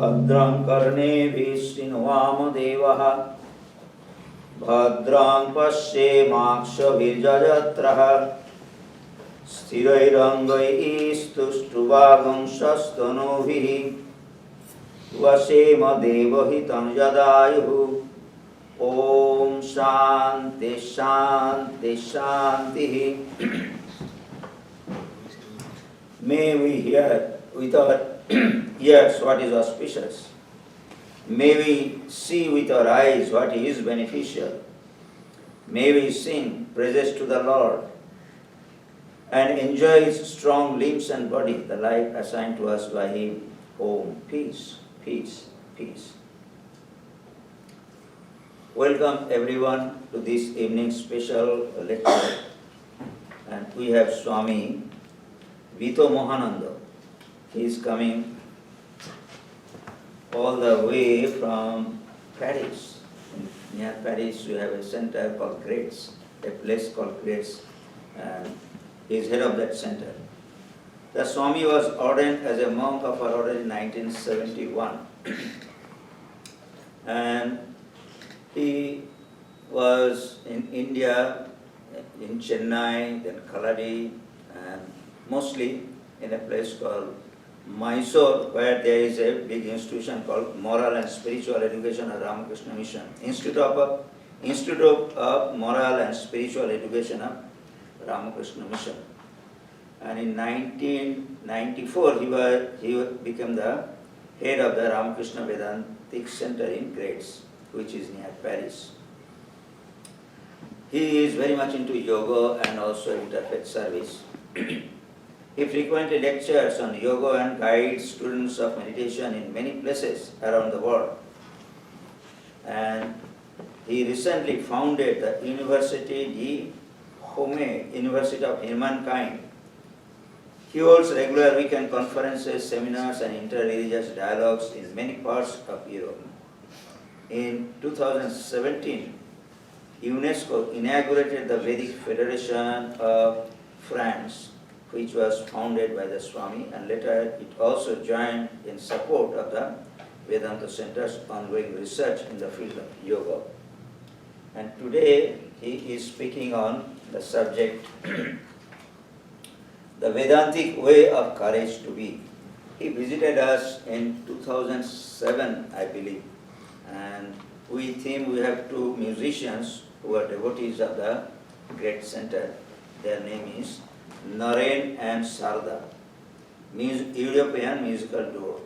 भद्रं कर्णेभिः शृण्वामदेवः भद्रं पश्येमाक्षभिर्यजत्रः स्थिरैरङ्गैस्तुष्टुवागुंसस्तनूभिः वसेम देवहितं यदायुः ॐ शान्ति शान्ति शान्तिः. May we hear with our ears what is auspicious. May we see with our eyes what is beneficial. May we sing praises to the Lord and enjoy His strong limbs and body, the life assigned to us by Him. Om. Peace, peace, peace. Welcome everyone to this evening's special lecture. And we have Swami Veetamohananda. He is coming all the way from Paris. Near Paris we have a center called Grace, a place called Grace, and he is head of that center. The Swami was ordained as a monk of our order in 1971. And he was in India, in Chennai, then Kaladi, and mostly in a place called Mysore, where there is a big institution called Moral and Spiritual Education of Ramakrishna Mission, Institute of Moral and Spiritual Education of Ramakrishna Mission. And in 1994, he became the head of the Ramakrishna Vedantic Center in Grace, which is near Paris. He is very much into yoga and also interfaith service. He frequently lectures on yoga and guides students of meditation in many places around the world. And he recently founded the University University of Humankind. He holds regular weekend conferences, seminars, and interreligious dialogues in many parts of Europe. In 2017, UNESCO inaugurated the Vedic Federation of France, which was founded by the Swami, and later it also joined in support of the Vedanta Center's ongoing research in the field of yoga. And today he is speaking on the subject, the Vedantic way of courage to be. He visited us in 2007, I believe, and with him we have two musicians who are devotees of the great center. Their name is Naren and Sarda, European musical duo.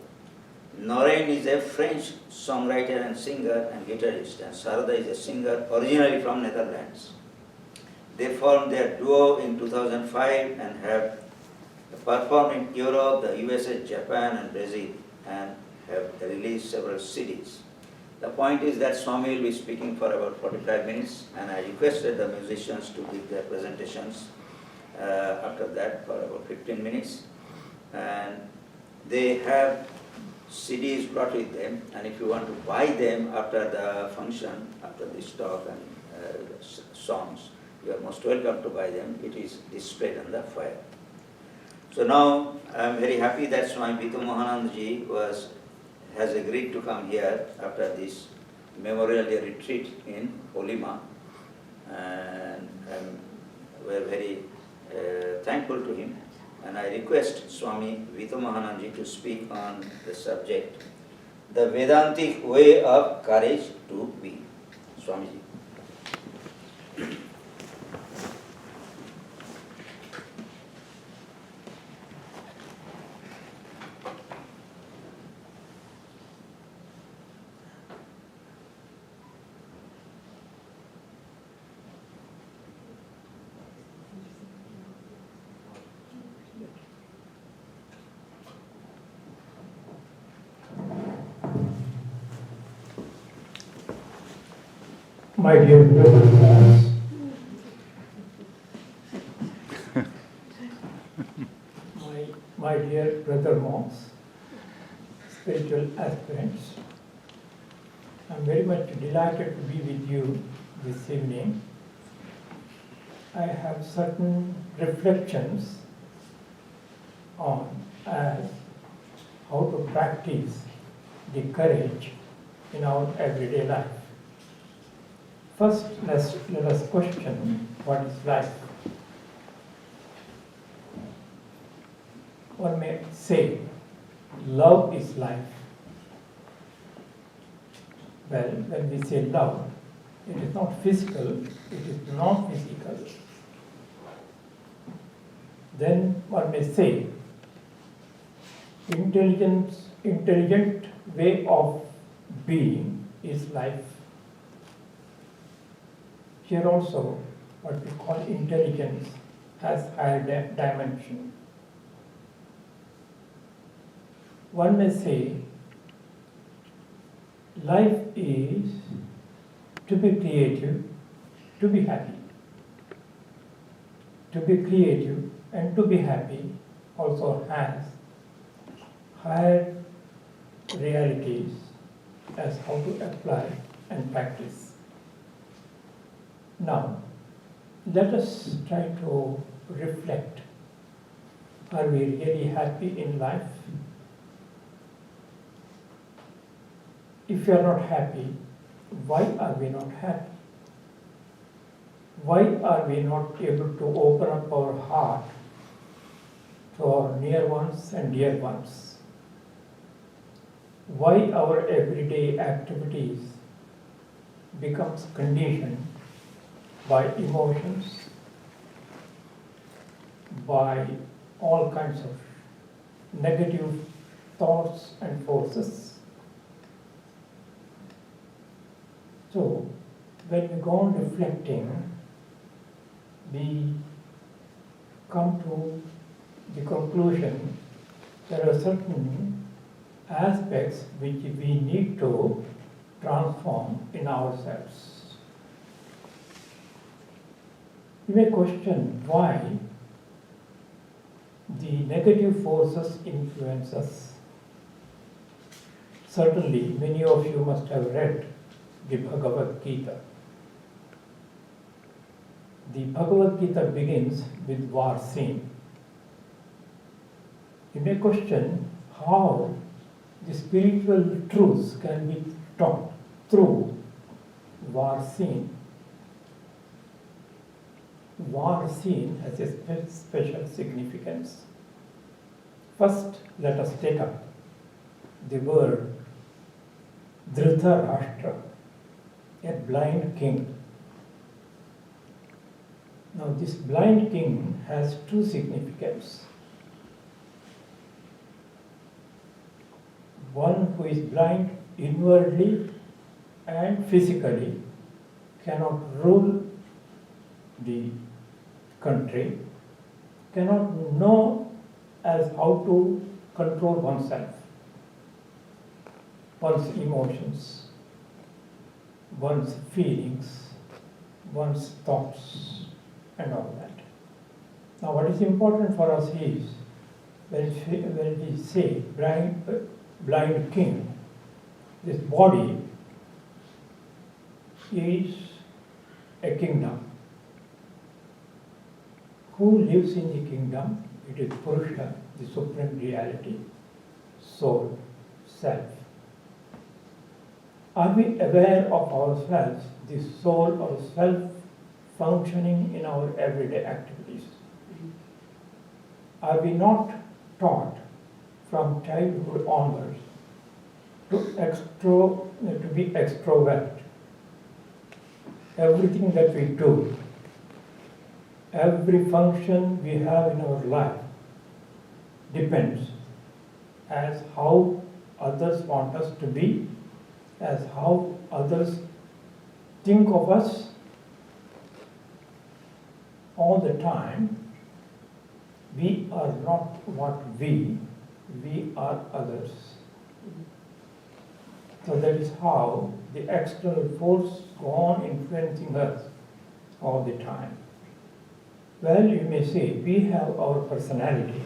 Naren is a French songwriter and singer and guitarist, and Sarda is a singer originally from Netherlands. They formed their duo in 2005 and have performed in Europe, the USA, Japan, and Brazil, and have released several CDs. The point is that Swami will be speaking for about 45 minutes, and I requested the musicians to give their presentations after that for about 15 minutes. And they have CDs brought with them, and if you want to buy them after the function, after this talk and songs, you are most welcome to buy them. It is displayed on the fire. So now I am very happy that Swami Veetamohananda ji has agreed to come here after this Memorial Day retreat in Holima, and we are very thankful to him. And I request Swami Veetamohananda ji to speak on the subject, the Vedantic way of courage to be. Swamiji. My dear brothers, my dear brother monks, spiritual aspirants, I am very much delighted to be with you this evening. I have certain reflections on as how to practice the courage in our everyday life. First, let us question what is life. One may say, love is life. Well, when we say love, it is not physical, it is non-physical. Then one may say, intelligent way of being is life. Here also, what we call intelligence has higher dimension. One may say, life is to be creative, to be happy. To be creative and to be happy also has higher realities as how to apply and practice. Now, let us try to reflect. Are we really happy in life? If we are not happy, why are we not happy? Why are we not able to open up our heart to our near ones and dear ones? Why our everyday activities becomes conditioned by emotions, by all kinds of negative thoughts and forces? So, when we go on reflecting, we come to the conclusion there are certain aspects which we need to transform in ourselves. You may question why the negative forces influence us. Certainly, many of you must have read the Bhagavad Gita. The Bhagavad Gita begins with war scene. You may question how the spiritual truths can be taught through war scene. War scene has a special significance. First, let us take up the word Dhritarashtra, a blind king. Now, this blind king has two significance. One who is blind inwardly and physically cannot rule the country, cannot know as how to control oneself, one's emotions, one's feelings, one's thoughts, and all that. Now, what is important for us is when we say blind king, this body is a kingdom. Who lives in the kingdom? It is Purusha, the supreme reality, soul, self. Are we aware of ourselves, the soul or self functioning in our everyday activities? Are we not taught from childhood onwards to be extrovert? Everything that we do, every function we have in our life depends as how others want us to be, as how others think of us. All the time, we are not what we are others. So that is how the external force go on influencing us all the time. Well, you may say, we have our personality.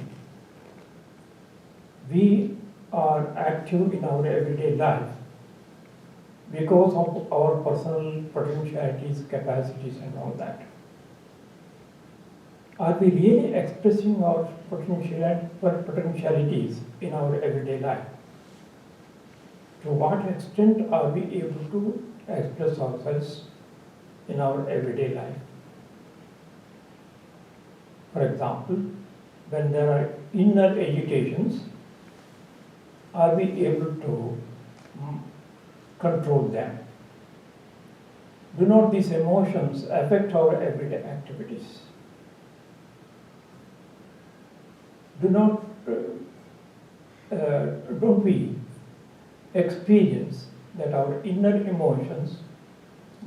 We are active in our everyday life because of our personal potentialities, capacities, and all that. Are we really expressing our potentialities in our everyday life? to what extent are we able to express ourselves in our everyday life? For example, when there are inner agitations, are we able to control them? Do not these emotions affect our everyday activities? Don't we experience that our inner emotions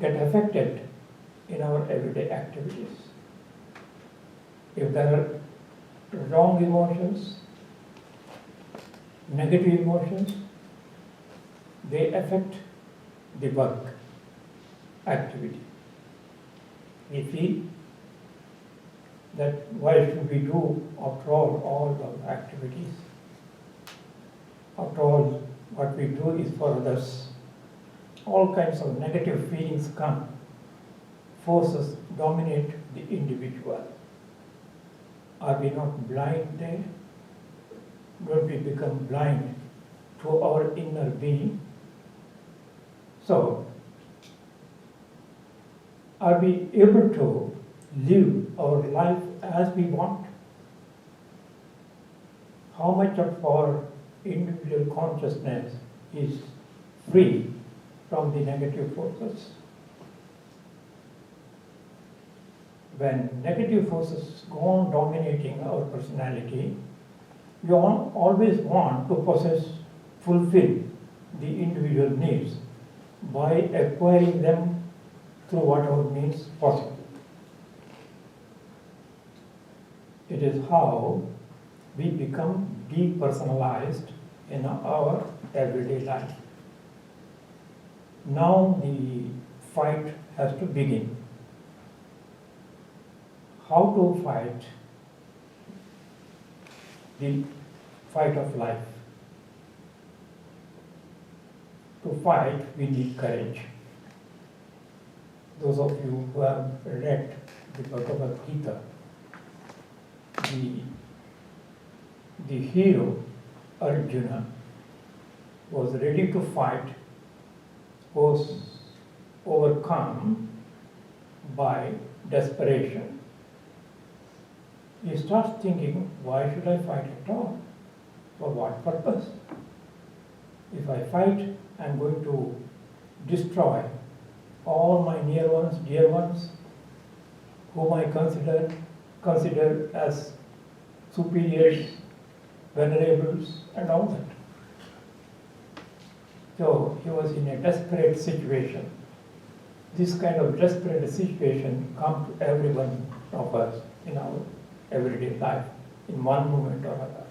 get affected in our everyday activities? If there are wrong emotions, negative emotions, they affect the work activity. We feel that why should we do after all the activities? After all, what we do is for others. All kinds of negative feelings come, forces dominate the individual. Are we not blind there? Don't we become blind to our inner being? So, are we able to live our life as we want? How much of our individual consciousness is free from the negative forces? When negative forces go on dominating our personality, we always want to fulfill the individual needs by acquiring them through whatever means possible. It is how we become depersonalized in our everyday life. Now the fight has to begin. How to fight the fight of life? To fight, we need courage. Those of you who have read the Bhagavad Gita, the hero Arjuna was ready to fight, was overcome by desperation. He starts thinking, why should I fight at all? For what purpose? If I fight, I'm going to destroy all my near ones, dear ones, whom I consider as superiors, venerables, and all that. So he was in a desperate situation. This kind of desperate situation comes to every one of us in our everyday life, in one moment or other.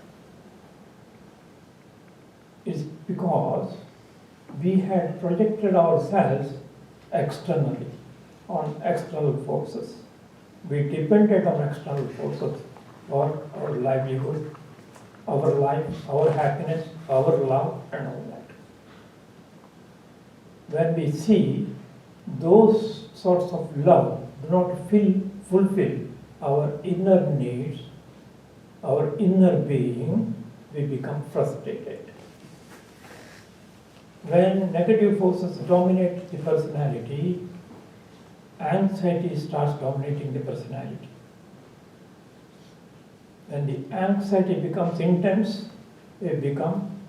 It's because we had projected ourselves externally on external forces. We depended on external forces for our livelihood, our life, our happiness, our love, and all that. When we see those sorts of love do not fulfill our inner needs, our inner being, we become frustrated. When negative forces dominate the personality, anxiety starts dominating the personality. When the anxiety becomes intense, we become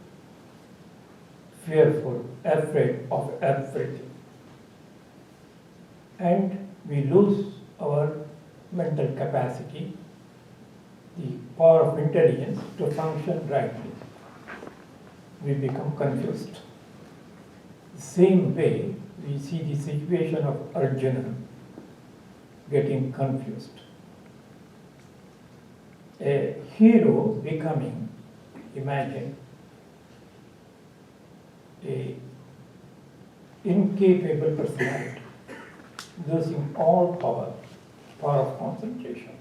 fearful, afraid of everything. And we lose our mental capacity, the power of intelligence to function rightly. We become confused. The same way we see the situation of Arjuna getting confused. A hero becoming, imagine, a incapable personality, losing all power of concentration.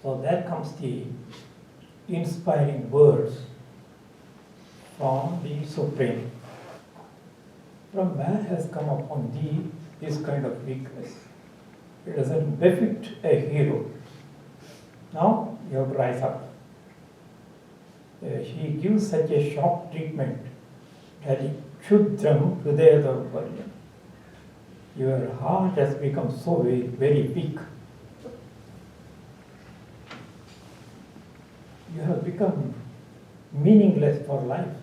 So there comes the inspiring words from the Supreme. From where has come upon thee this kind of weakness? It doesn't befit a hero. Now you have to rise up. he gives such a shock treatment that it Shudram Hridayadauparya. Your heart has become so very, very weak. You have become meaningless for life.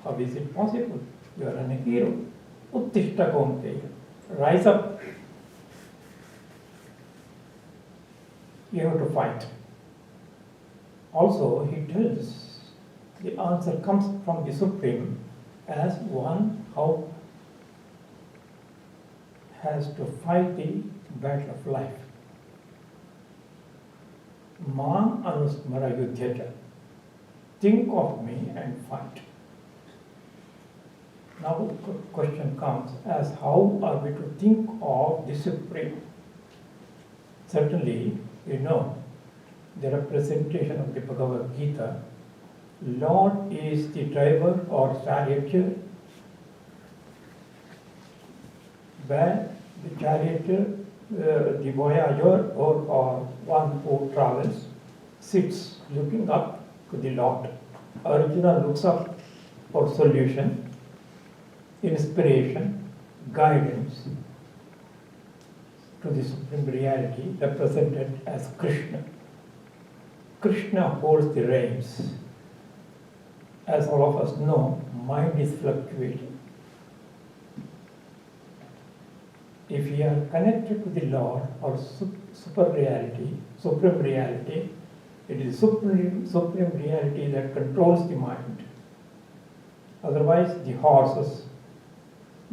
How is it possible? You are a hero. Uttishta Kaunteya. Rise up. You have to fight. Also, he tells the answer comes from the Supreme as one how has to fight the battle of life. Mam anusmara yudhyaja. Think of me and fight. Now the question comes as how are we to think of the Supreme? Certainly, you know, the representation of the Bhagavad Gita, Lord is the driver or charioteer, where the charioteer, the voyager or one who travels, sits looking up to the Lord. Arjuna looks up for solution, inspiration, guidance to the Supreme Reality represented as Krishna. Krishna holds the reins. As all of us know, mind is fluctuating. If we are connected to the Lord or Supreme Reality, it is Supreme Reality that controls the mind. Otherwise, the horses,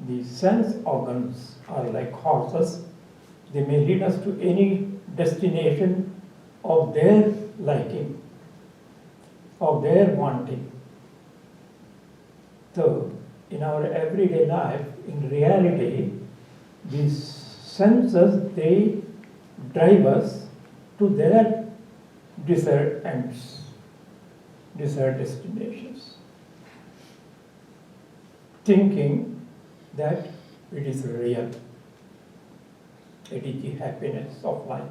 the sense organs are like horses. They may lead us to any destination of their liking, of their wanting. So, in our everyday life, in reality, these senses, they drive us to their desired ends, desired destinations, thinking that it is real, it is the happiness of life,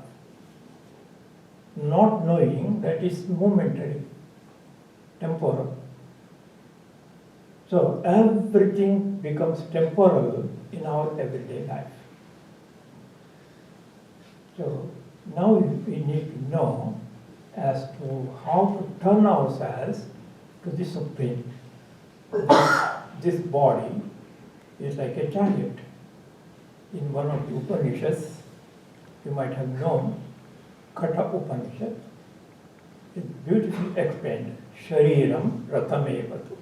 not knowing that it's momentary, temporal. So everything becomes temporal in our everyday life. So now we need to know as to how to turn ourselves to the Supreme. This body is like a chariot. In one of the Upanishads, you might have known, Katha Upanishad, it beautifully explained, Shariram Ratamevatu.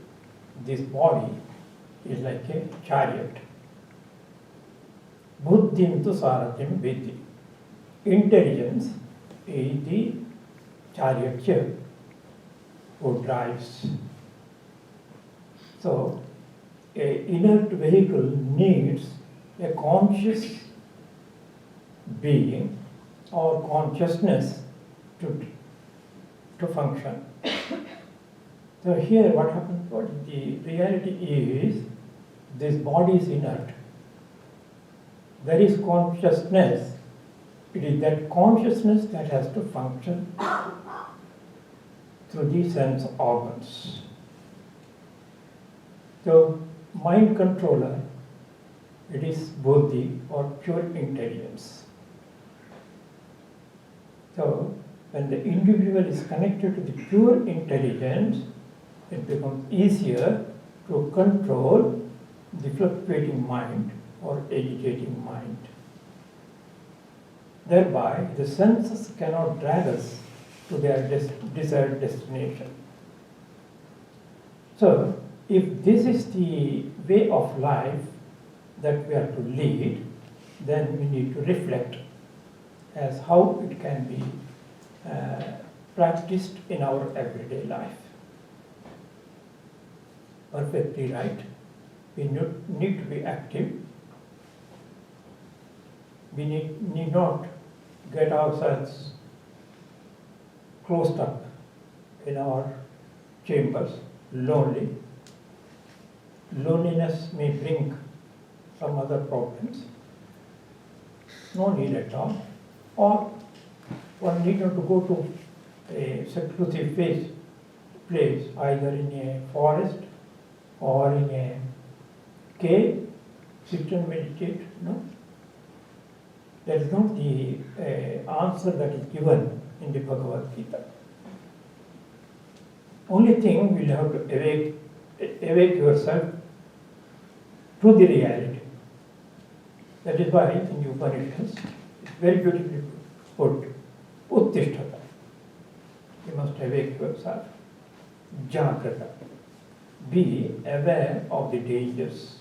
This body is like a chariot. Buddhim tu sarathim vidhi. Intelligence is the charioteer who drives. So, an inert vehicle needs a conscious being or consciousness to function. So here what happens, what the reality is, this body is inert. There is consciousness. It is that consciousness that has to function through the sense organs. So mind controller, it is buddhi or pure intelligence. So when the individual is connected to the pure intelligence, it becomes easier to control the fluctuating mind or agitating mind. Thereby, the senses cannot drag us to their desired destination. So, if this is the way of life that we are to lead, then we need to reflect as how it can be practiced in our everyday life. Perfectly right. We need to be active. We need not get ourselves closed up in our chambers, lonely. Loneliness may bring some other problems. No need at all. Or one need not to go to a seclusive place, either in a forest or in a cave, sit and meditate. No, that is not the answer that is given in the Bhagavad Gita. Only thing will have to awake yourself to the reality. That is why in the Upanishads it's very beautifully put, Uttishtata. You must awake yourself. Jagrata. Be aware of the dangers.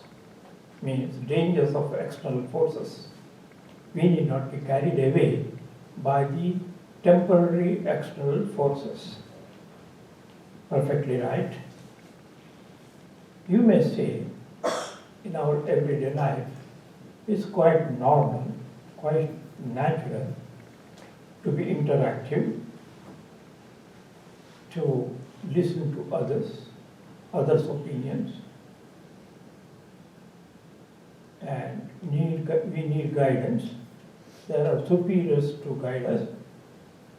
Means dangers of external forces. We need not be carried away by the temporary external forces. Perfectly right. You may say, in our everyday life, it's quite normal, quite natural to be interactive, to listen to others' opinions, and we need guidance. There are superiors to guide us.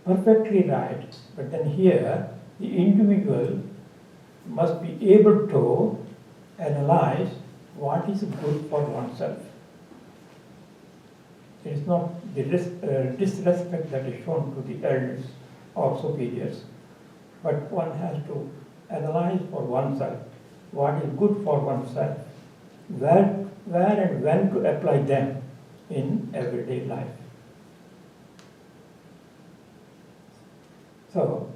Perfectly right, but then here the individual must be able to analyze what is good for oneself. It is not the disrespect that is shown to the elders or superiors, but one has to analyze for oneself what is good for oneself, where and when to apply them in everyday life. So,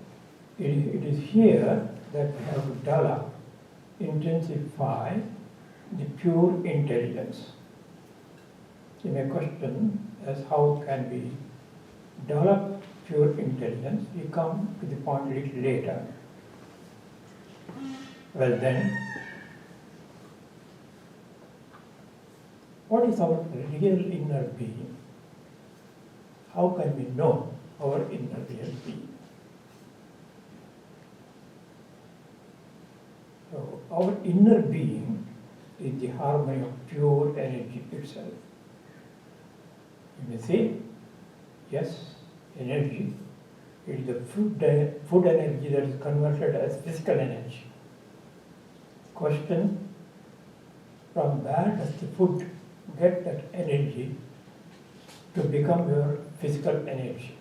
it is here that we have to develop, intensify the pure intelligence. You may question as how can we develop pure intelligence. We come to the point a little later. Well then, what is our real inner being? How can we know our inner real being? So, our inner being is the harmony of pure energy itself. You may say, yes, energy. It is the food energy that is converted as physical energy. Question, from where does the food get that energy to become your physical energy?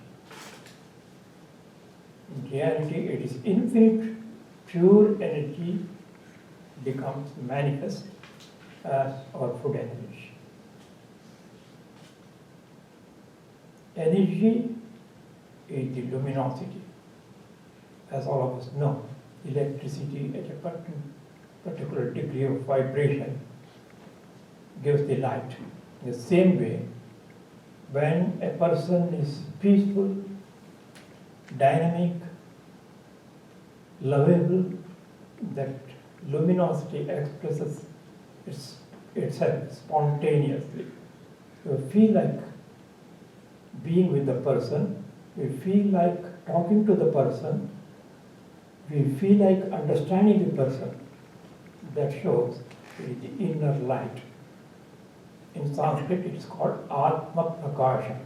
In reality, it is infinite, pure energy becomes manifest as our food energy. Energy is the luminosity. As all of us know, electricity at a particular degree of vibration gives the light. In the same way, when a person is peaceful, dynamic, lovable, that luminosity expresses itself spontaneously. You feel like being with the person, we feel like talking to the person, we feel like understanding the person. That shows the inner light. In Sanskrit it is called Atma Prakasha,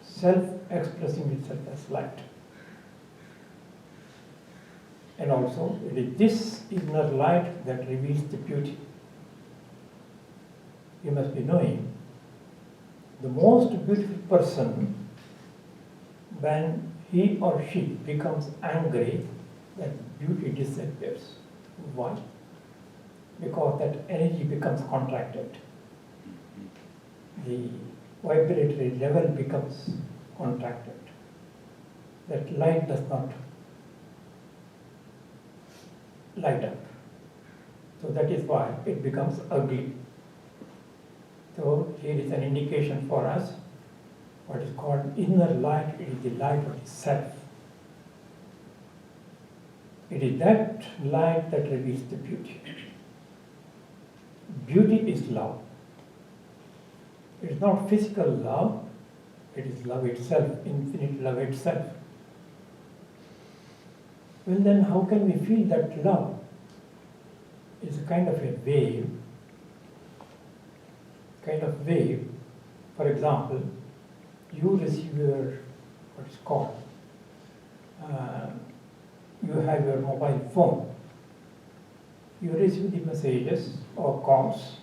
self-expressing itself as light. And also it is this inner light that reveals the beauty. You must be knowing the most beautiful person, when he or she becomes angry, that beauty disappears. Why? Because that energy becomes contracted. The vibratory level becomes contracted. That light does not light up. So that is why it becomes ugly. So here is an indication for us, what is called inner light. It is the light of the self. It is that light that reveals the beauty. Beauty is love. It is not physical love, it is love itself, infinite love itself. Well then, how can we feel that love? It's a kind of a wave. For example, you receive your, what is called, you have your mobile phone. You receive the messages or calls.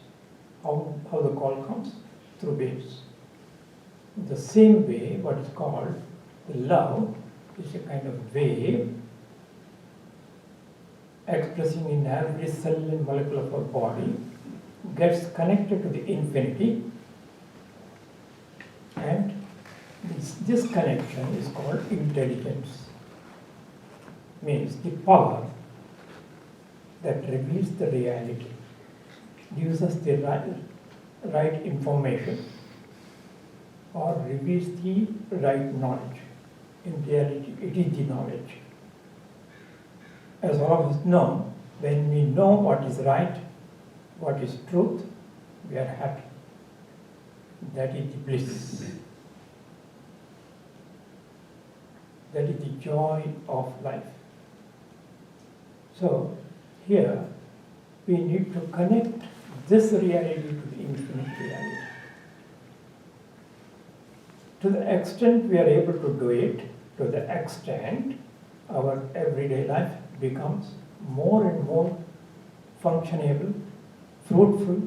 How the call comes? Through waves. The same way, what is called the love is a kind of wave expressing in every cell and molecule of our body, gets connected to the infinity, and this connection is called intelligence. Means the power that reveals the reality, gives us the right information, or reveals the right knowledge. In reality, it is the knowledge. As all of us know, when we know what is right, what is truth, we are happy. That is the bliss. That is the joy of life. So, here, we need to connect this reality to the infinite reality. To the extent we are able to do it, to the extent our everyday life becomes more and more functionable, fruitful,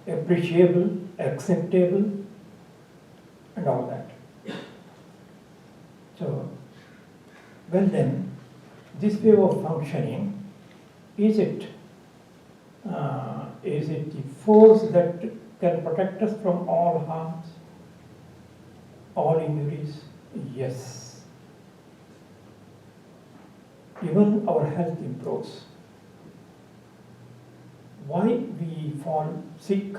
appreciable, acceptable, and all that. So, well then, this way of functioning, is it the force that can protect us from all harms, all injuries? Yes. Even our health improves. Why we fall sick?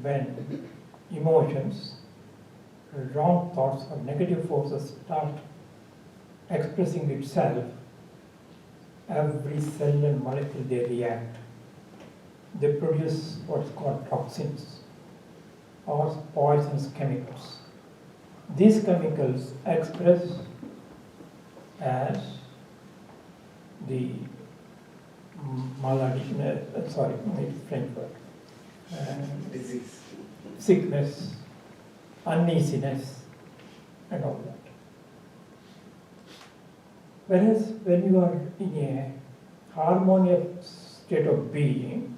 When emotions, wrong thoughts or negative forces start expressing itself, every cell and molecule they react. They produce what's called toxins or poisonous chemicals. These chemicals express as the malady, French word, Disease. sickness, uneasiness, and all that. Whereas when you are in a harmonious state of being,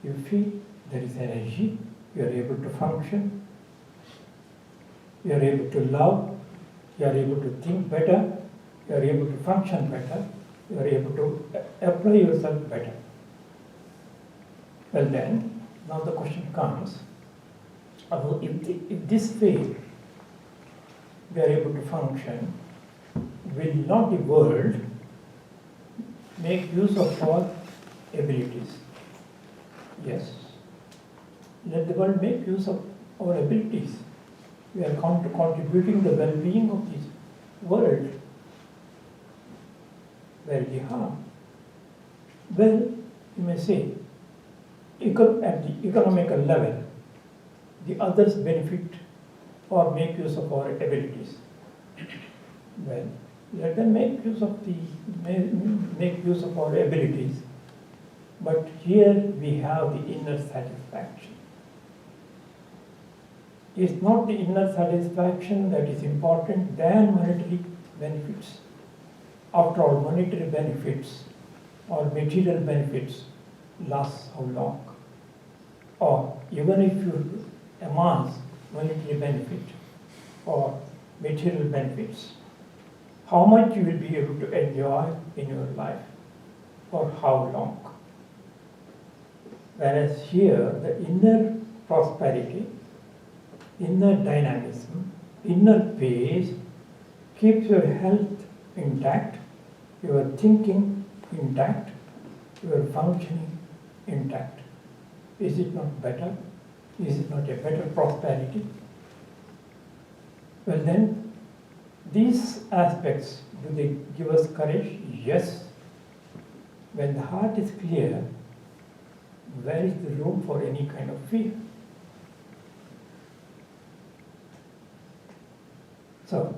you feel there is energy, you are able to function, you are able to love, you are able to think better, you are able to function better, you are able to apply yourself better. Well then, now the question comes, if this way we are able to function, will not the world make use of our abilities? Yes. Let the world make use of our abilities. We are contributing the well-being of this world. Where is the harm? Well, you may say, at the economical level, the others benefit or make use of our abilities. Well, let them make use of our abilities, but here we have the inner satisfaction. It's not the inner satisfaction that is important than monetary benefits. After all, monetary benefits or material benefits last how long? Or even if you amass monetary benefit or material benefits, how much you will be able to enjoy in your life, for how long? Whereas here, the inner prosperity, inner dynamism, inner peace keeps your health intact, your thinking intact, your functioning intact. Is it not better? Is it not a better prosperity? Well then, these aspects, do they give us courage? Yes. When the heart is clear, where is the room for any kind of fear? So,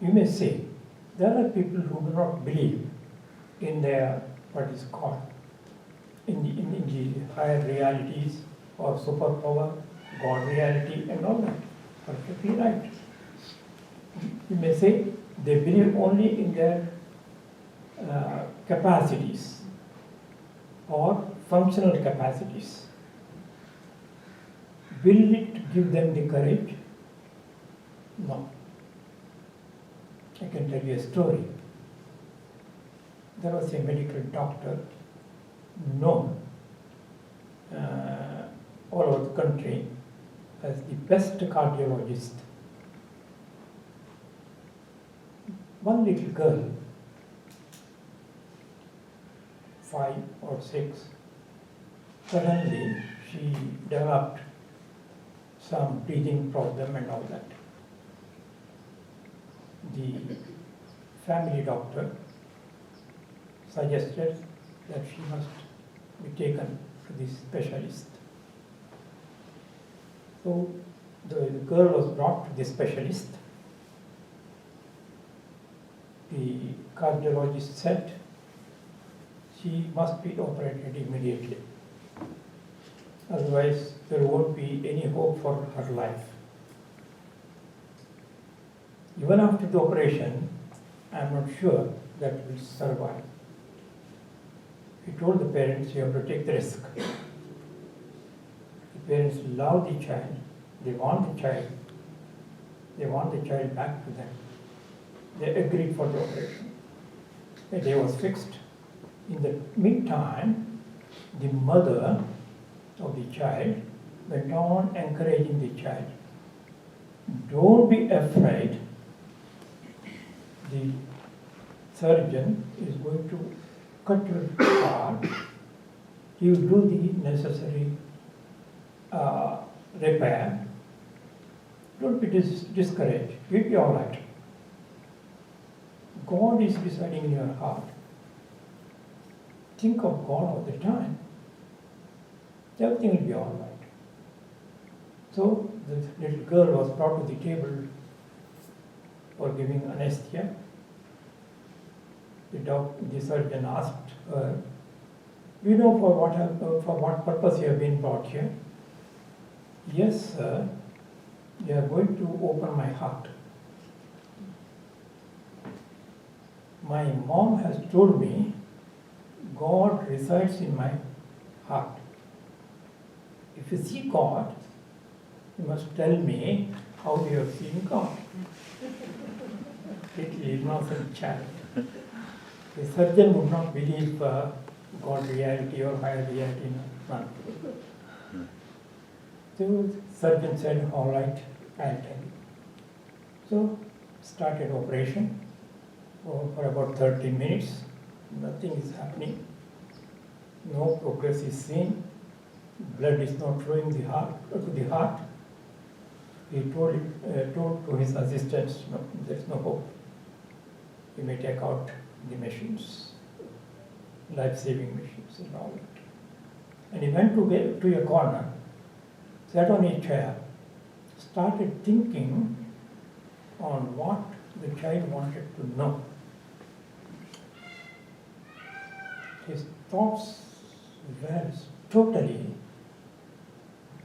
you may say, there are people who do not believe in their, what is called, in the higher realities or superpower, God reality and all that. Perfectly right. You may say they believe only in their capacities or functional capacities. Will it give them the courage? No. I can tell you a story. There was a medical doctor known all over the country as the best cardiologist. One little girl, 5 or 6, suddenly she developed some breathing problem and all that. The family doctor suggested that she must be taken to the specialist. So the girl was brought to the specialist. The cardiologist said she must be operated immediately. Otherwise, there won't be any hope for her life. Even after the operation, I am not sure that will survive. He told the parents, you have to take the risk. The parents love the child, they want the child back to them. They agreed for the operation. The day was fixed. In the meantime, the mother of the child went on encouraging the child. Don't be afraid. The surgeon is going to cut your heart. He will do the necessary repair. Don't be discouraged. You'll be all right. God is residing in your heart. Think of God all the time. Everything will be all right. So the little girl was brought to the table for giving anesthesia. The surgeon asked her, "Do you know for what purpose you have been brought here?" "Yes, sir. They are going to open my heart. My mom has told me God resides in my heart. If you see God, you must tell me how you have seen God." Little innocent child. The surgeon would not believe God reality or higher reality. None. So the surgeon said, "All right, I'll tell you." So started operation. For about 30 minutes, nothing is happening. No progress is seen. Blood is not flowing to the heart. He told to his assistants, "No, there's no hope. You may take out the machines, life-saving machines and all that." And he went to a corner, sat on a chair, started thinking on what the child wanted to know. His thoughts were totally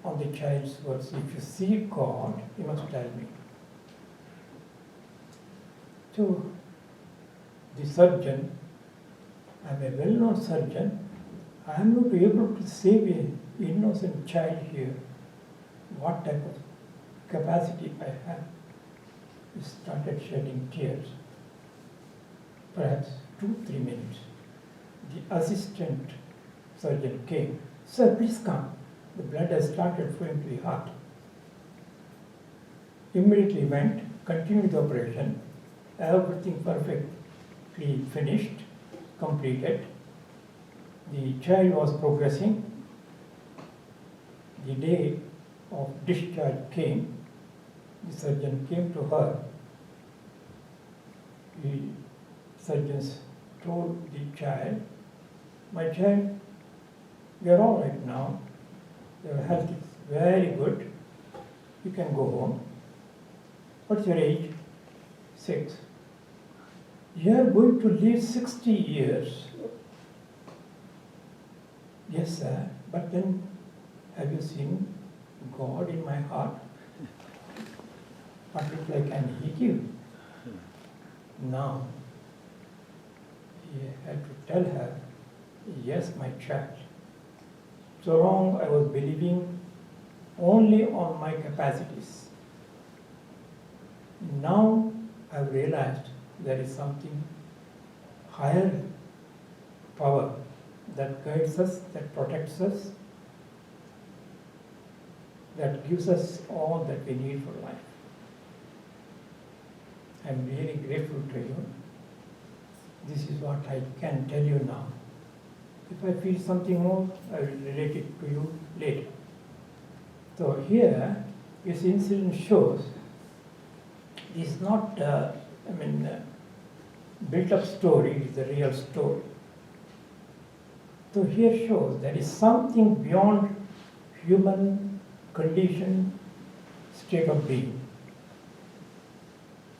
on the child's words. "If you see God, you must tell me." So the surgeon, I am a well-known surgeon, I am not able to save an innocent child here. What type of capacity I have? He started shedding tears. Perhaps 2-3 minutes. The assistant surgeon came. "Sir, please come. The blood has started flowing to the heart." Immediately went, continued the operation. Everything perfectly finished, completed. The child was progressing. The day of discharge came. The surgeon came to her. The surgeons told the child, "My child, you are all right now. Your health is very good. You can go home. What's your age?" 6. "You are going to live 60 years. "Yes, sir. But then, have you seen God in my heart?" what reply can he give? Now, he had to tell her, yes, my child. So long I was believing only on my capacities. Now I've realized there is something higher power that guides us, that protects us, that gives us all that we need for life. I'm really grateful to you. This is what I can tell you now. If I feel something more, I will relate it to you later. So here, this incident shows it's not, built-up story, it's a real story. So here shows there is something beyond human condition, state of being.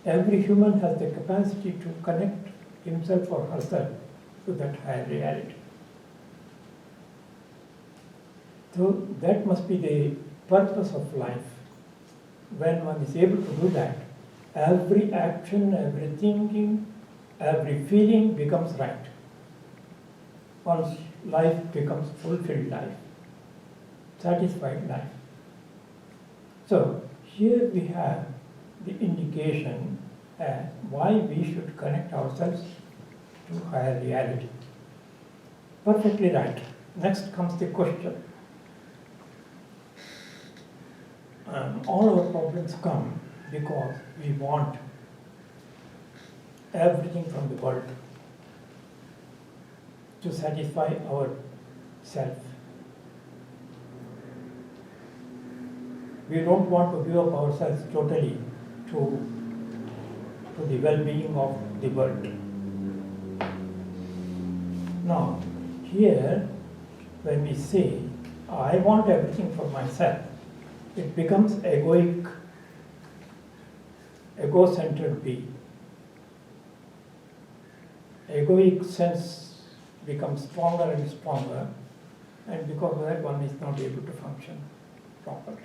Every human has the capacity to connect himself or herself to that higher reality. So that must be the purpose of life. When one is able to do that, every action, every thinking, every feeling becomes right. One's life becomes fulfilled life, satisfied life. So here we have the indication as why we should connect ourselves to higher reality. Perfectly right. Next comes the question. All our problems come because we want everything from the world to satisfy our self. We don't want to give up ourselves totally to the well-being of the world. Now, here, when we say, I want everything for myself, it becomes ego-centered being. Egoic sense becomes stronger and stronger, and because of that, one is not able to function properly.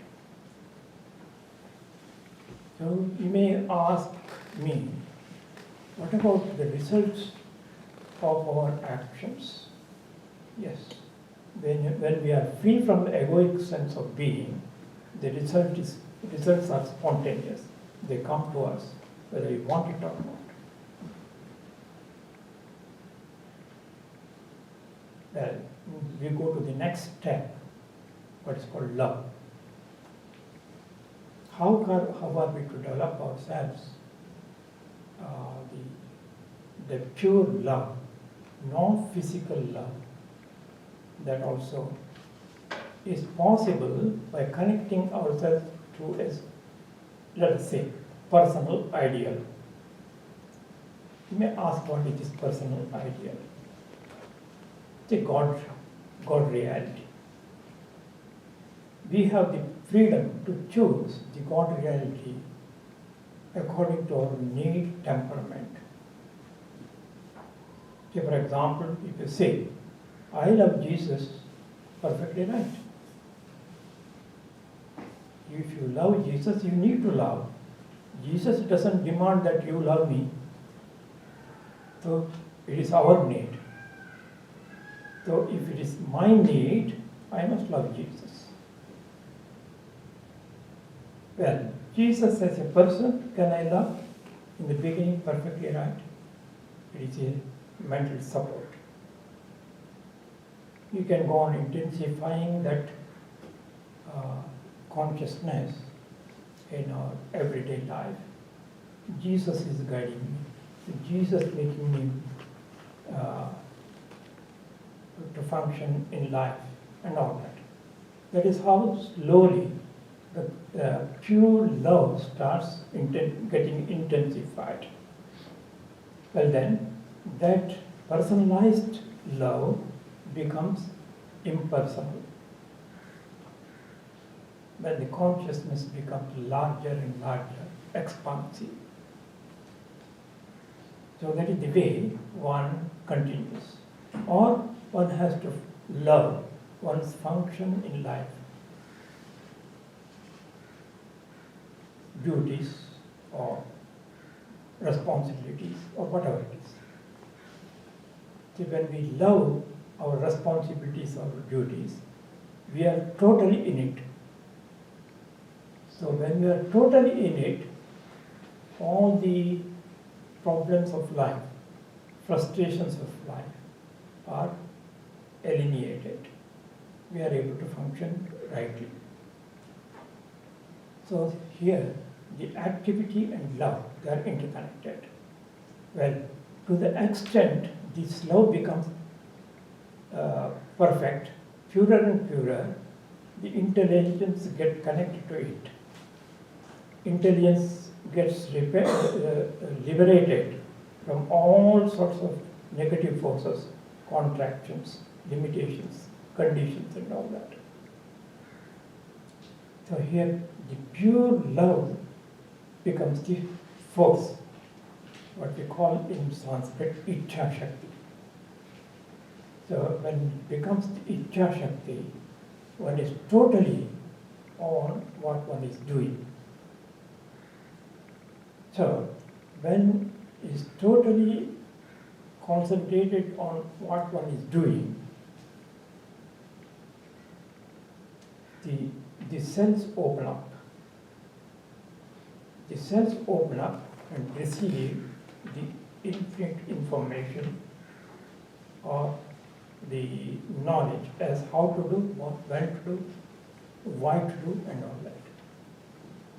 So you may ask me, what about the results of our actions? Yes, when we are free from the egoic sense of being, the results are spontaneous. They come to us, whether we want it or not. Well, we go to the next step, what is called love. How are we to develop ourselves? The pure love, non-physical love, that also is possible by connecting ourselves to a, let us say, personal ideal. You may ask, what is this personal ideal? It's a God reality. We have the freedom to choose the God reality according to our need, temperament. So for example, if you say, I love Jesus, perfectly right. If you love Jesus, you need to love. Jesus doesn't demand that you love me. So it is our need. So if it is my need, I must love Jesus. Well, Jesus as a person, can I love? In the beginning, perfectly right. It is a mental support. You can go on intensifying that consciousness in our everyday life. Jesus is guiding me. Jesus making me to function in life and all that. That is how slowly the pure love starts getting intensified. Well then, that personalized love becomes impersonal. When the consciousness becomes larger and larger, expansive. So that is the way one continues. Or one has to love one's function in life. Duties, or responsibilities or whatever it is. See, when we love our responsibilities or duties, we are totally in it. So when we are totally in it, all the problems of life, frustrations of life are eliminated. We are able to function rightly. So here, the activity and love, they are interconnected. Well, to the extent this love becomes perfect, purer and purer, the intelligence gets connected to it. Intelligence gets liberated from all sorts of negative forces, contractions, limitations, conditions and all that. So here the pure love becomes the force, what we call in Sanskrit Ichha Shakti. So when it becomes the Ichha Shakti, one is totally on what one is doing. So when is totally concentrated on what one is doing, the cells open up. The cells open up and receive the infinite information or the knowledge as how to do, what, when to do, why to do, and all that.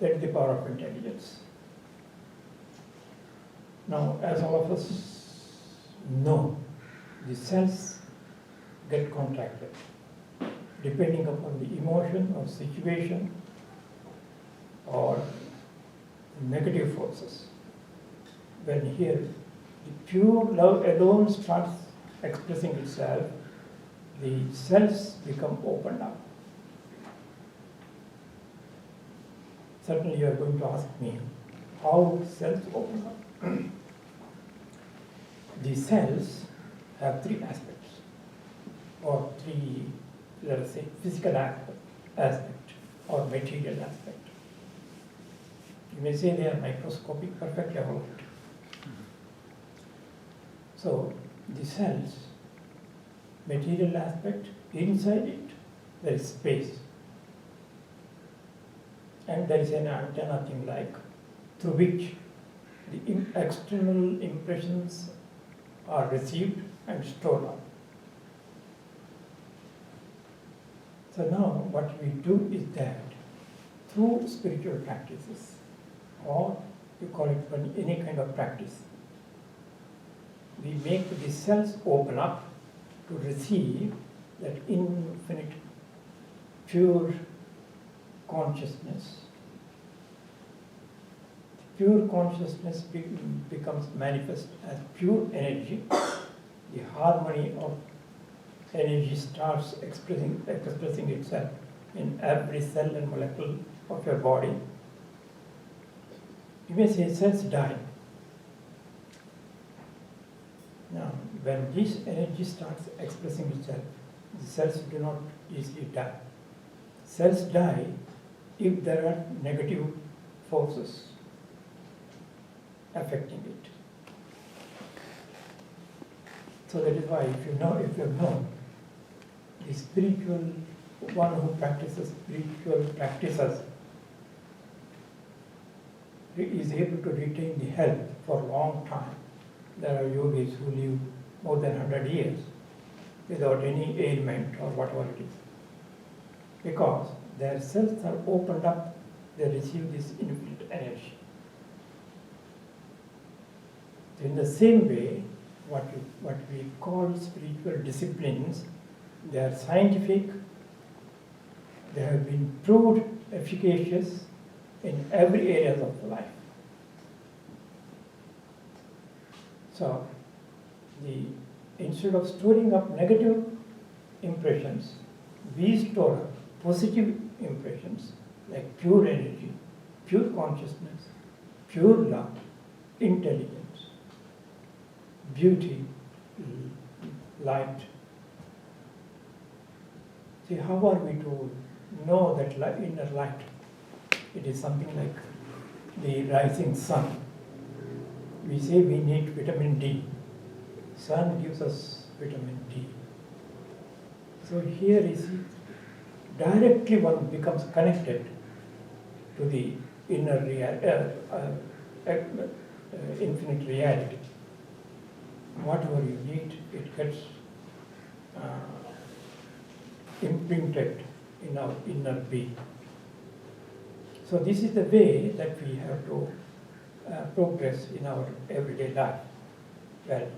That is the power of intelligence. Now, as all of us know, the cells get contracted depending upon the emotion or situation or negative forces. When here the pure love alone starts expressing itself, the cells become opened up. Certainly you are going to ask me, how cells open up? The cells have three aspects, or three, let us say, physical aspect or material aspect. You may say they are microscopic, perfectly all of it. So the cells, material aspect, inside it there is space, and there is an antenna thing like through which the external impressions are received and stored up. So now what we do is that through spiritual practices, or you call it any kind of practice, we make the cells open up to receive that infinite pure consciousness. Pure consciousness becomes manifest as pure energy. The harmony of energy starts expressing itself in every cell and molecule of your body. You may say cells die. Now, when this energy starts expressing itself, the cells do not easily die. Cells die if there are negative forces affecting it. So that is why if you have known the spiritual, one who practices spiritual practices is able to retain the health for a long time. There are yogis who live more than 100 years without any ailment or whatever it is. Because their cells are opened up, they receive this infinite energy. In the same way, what we call spiritual disciplines, they are scientific, they have been proved efficacious in every area of life. So, instead of storing up negative impressions, we store up positive impressions like pure energy, pure consciousness, pure love, intelligence, beauty, light. See, how are we to know that inner light? It is something like the rising sun. We say we need vitamin D. Sun gives us vitamin D. So here is it. Directly one becomes connected to the inner infinite reality. Whatever you need, it gets imprinted in our inner being. So this is the way that we have to progress in our everyday life. Well,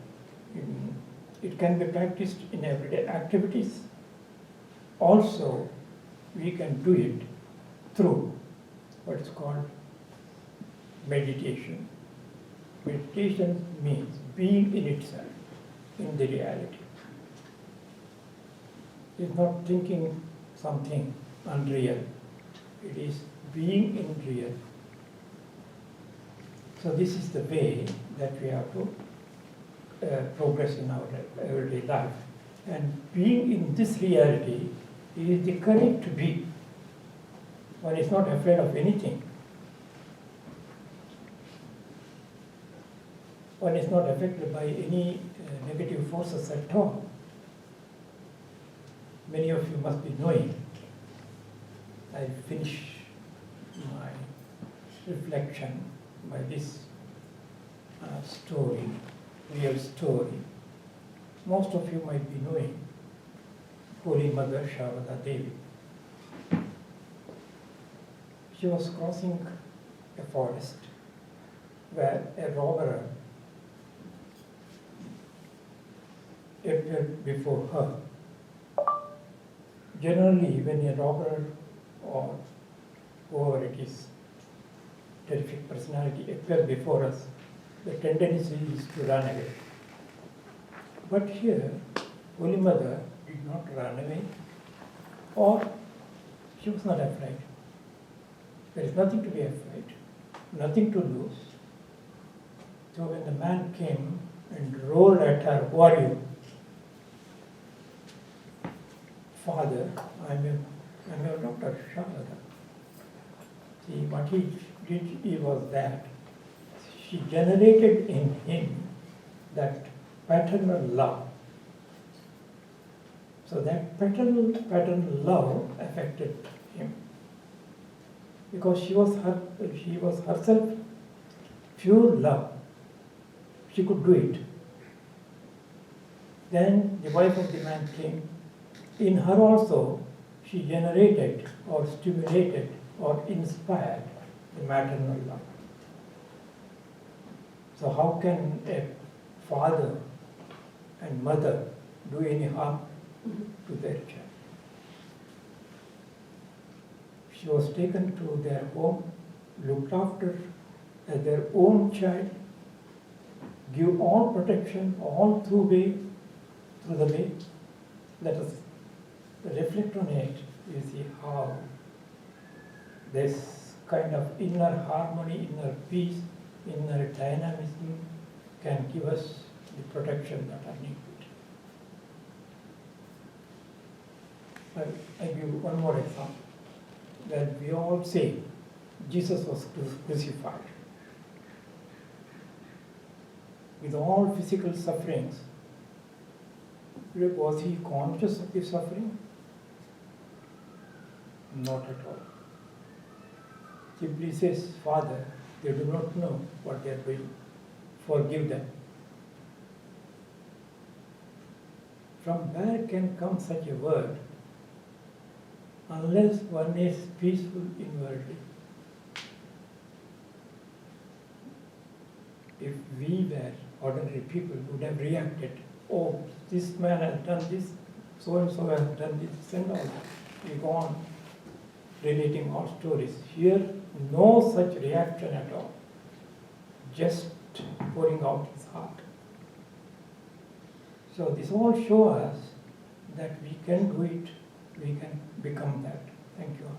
it can be practiced in everyday activities. Also, we can do it through what is called meditation. Meditation means being in itself, in the reality. It's not thinking something unreal. It is being in real. So this is the way that we have to progress in our everyday life. And being in this reality is the courage to be. One is not afraid of anything. One is not affected by any negative forces at all. Many of you must be knowing. I finish my reflection by this story, real story. Most of you might be knowing Holy Mother Sharada Devi. She was crossing a forest where a robber appeared before her. Generally, when a robber or whoever it is, terrific personality appears before us, the tendency is to run away. But here, Holy Mother did not run away, or she was not afraid. There is nothing to be afraid, nothing to lose. So when the man came and roared at her, "Who are you?" "Father, I'm your Dr. Sharada." See, what he did was that she generated in him that paternal love. So that paternal love affected him, because she was herself pure love. She could do it. Then the wife of the man came. In her also, she generated or stimulated or inspired the maternal love. So how can a father and mother do any harm to their child? She was taken to their home, looked after as their own child, give all protection all through the way. Let us reflect on it. You see how this kind of inner harmony, inner peace, inner dynamism can give us the protection that are needed. I give you one more example. That we all say Jesus was crucified. With all physical sufferings, was he conscious of the suffering? Not at all. Simply says, "Father, they do not know what they are doing. Forgive them." From where can come such a word unless one is peaceful inwardly? If we were ordinary people, we would have reacted, "Oh, this man has done this, so and so has done this," and all that. We go on relating all stories. Here, no such reaction at all. Just pouring out his heart. So this all shows us that we can do it, we can become that. Thank you.